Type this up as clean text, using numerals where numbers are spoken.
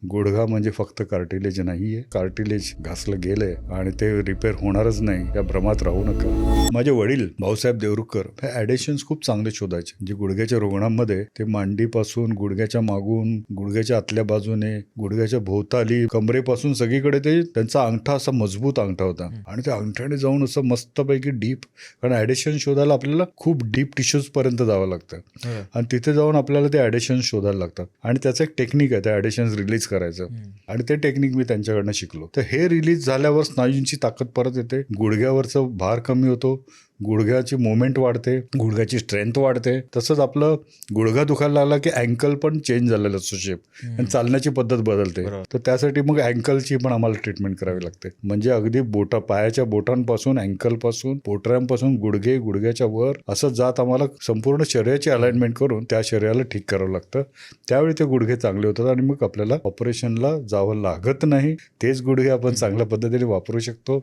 गुडघा म्हणजे फक्त कार्टिलेज नाहीये. कार्टिलेज घासलं गेलंय आणि ते रिपेअर होणारच नाही या भ्रमात राहू नका. माझे वडील भाऊसाहेब देवरुखकर हे ॲडिशन्स खूप चांगले शोधायचे. जे गुडघ्याच्या रुग्णांमध्ये ते मांडीपासून, गुडघ्याच्या मागून, गुडघ्याच्या आतल्या बाजूने, गुडघ्याच्या भोवताली, कमरेपासून सगळीकडे ते त्यांचा अंगठा असा मजबूत अंगठा होता आणि त्या अंगठ्याने जाऊन असं मस्तपैकी डीप, कारण ॲडिशन शोधायला आपल्याला खूप डीप टिश्यूज पर्यंत जावं लागतं आणि तिथे जाऊन आपल्याला ते ॲडिशन शोधायला लागतात आणि त्याचं एक टेक्निक आहे ते ॲडिशन्स रिलीज करायचं आणि ते टेक्निक मी त्यांच्याकडनं शिकलो. तर हे रिलीज झाल्यावर स्नायूंची ताकद परत येते, गुडघ्यावरचं भार कमी होतो, गुडघ्याची मुवमेंट वाढते, गुडघ्याची स्ट्रेंथ वाढते. तसंच आपलं गुडघा दुखायला लागला की अँकल पण चेंज झालेला असतो शेप आणि चालण्याची पद्धत बदलते. तर त्यासाठी मग अँकलची पण आम्हाला ट्रीटमेंट करावी लागते. म्हणजे अगदी पायाच्या बोटांपासून, अँकलपासून, पोटऱ्यांपासून गुडघे, गुडघ्याच्या वर असं जात आम्हाला संपूर्ण शरीराची अलाइनमेंट करून त्या शरीराला ठीक करावं लागतं. त्यावेळी ते गुडघे चांगले होतात आणि मग आपल्याला ऑपरेशनला जावं लागत नाही. तेच गुडघे आपण चांगल्या पद्धतीने वापरू शकतो.